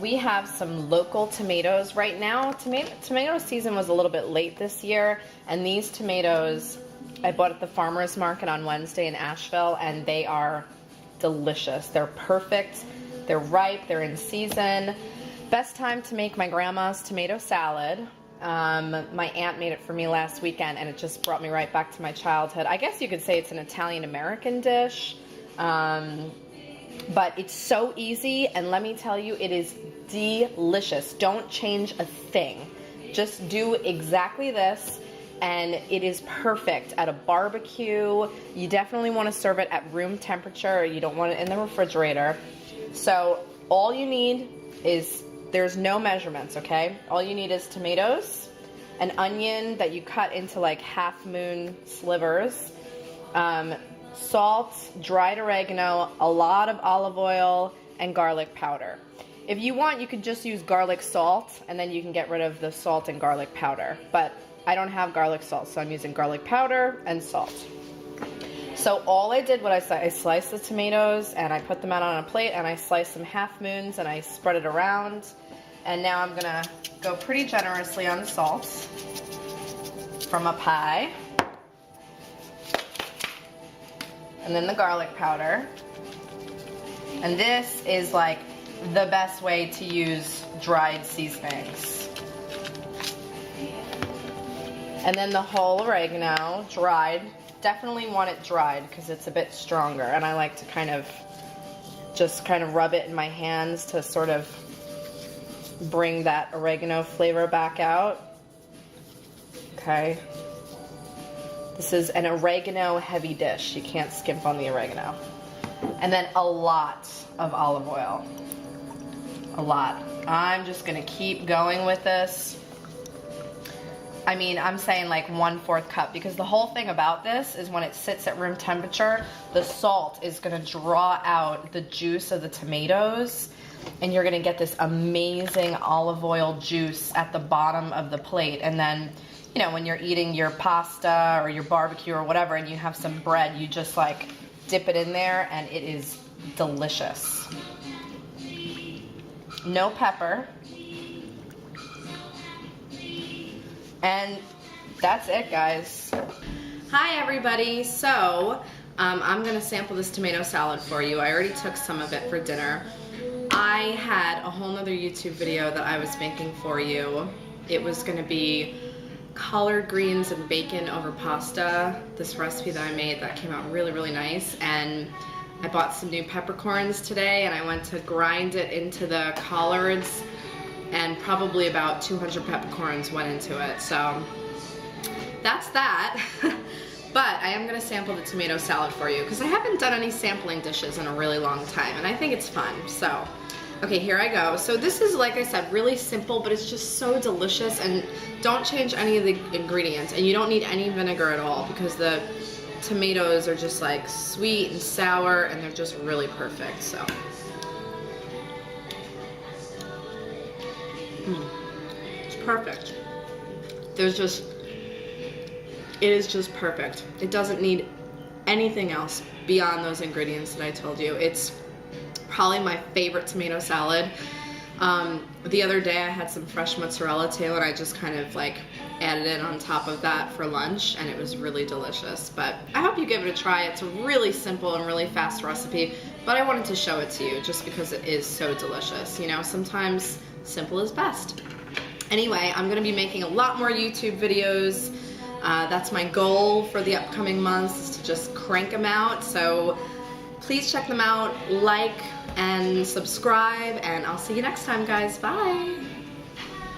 we have some local tomatoes right now. Tomato season was a little bit late this year, and these tomatoes I bought at the farmer's market on Wednesday in Asheville, and they are delicious. They're perfect. They're ripe. They're in season. Best time to make my grandma's tomato salad. My aunt made it for me last weekend, and it just brought me right back to my childhood. I guess you could say it's an Italian-American dish, but it's so easy, and let me tell you, it is delicious. Don't change a thing. Just do exactly this, and it is perfect at a barbecue. You definitely want to serve it at room temperature. You don't want it in the refrigerator. So all you need is, there's no measurements, okay? All you need is tomatoes, an onion that you cut into like half-moon slivers, salt, dried oregano, a lot of olive oil, and garlic powder. If you want, you could just use garlic salt, and then you can get rid of the salt and garlic powder. But I don't have garlic salt, so I'm using garlic powder and salt. So all I did was I sliced the tomatoes, and I put them out on a plate, and I sliced some half moons, and I spread it around. And now I'm gonna go pretty generously on the salt from a pie. And then the garlic powder. And this is like the best way to use dried seasonings. And then the whole oregano, dried. Definitely want it dried because it's a bit stronger, and I like to kind of rub it in my hands to sort of bring that oregano flavor back out. Okay. This is an oregano heavy dish. You can't skimp on the oregano. And then a lot of olive oil. A lot. I'm just gonna keep going with this. I mean, I'm saying like 1/4 cup, because the whole thing about this is when it sits at room temperature, the salt is gonna draw out the juice of the tomatoes, and you're gonna get this amazing olive oil juice at the bottom of the plate. And then, you know, when you're eating your pasta or your barbecue or whatever, and you have some bread, you just like dip it in there, and it is delicious. No pepper. And that's it, guys. Hi, everybody. So, I'm gonna sample this tomato salad for you. I already took some of it for dinner. I had a whole nother YouTube video that I was making for you. It was gonna be collard greens and bacon over pasta. This recipe that I made that came out really, really nice. And I bought some new peppercorns today, and I went to grind it into the collards, and probably about 200 peppercorns went into it. So that's that. But I am gonna sample the tomato salad for you, because I haven't done any sampling dishes in a really long time, and I think it's fun. So, okay, here I go. So this is, like I said, really simple, but it's just so delicious, and don't change any of the ingredients, and you don't need any vinegar at all, because the tomatoes are just like sweet and sour, and they're just really perfect. So. It's perfect. It is just perfect. It doesn't need anything else beyond those ingredients that I told you. It's probably my favorite tomato salad. The other day I had some fresh mozzarella too, and I just kind of like added it on top of that for lunch, and it was really delicious. But I hope you give it a try. It's a really simple and really fast recipe, but I wanted to show it to you just because it is so delicious. You know, sometimes simple is best. Anyway, I'm gonna be making a lot more YouTube videos. That's my goal for the upcoming months, is to just crank them out. So please check them out, like and subscribe, and I'll see you next time, guys. Bye.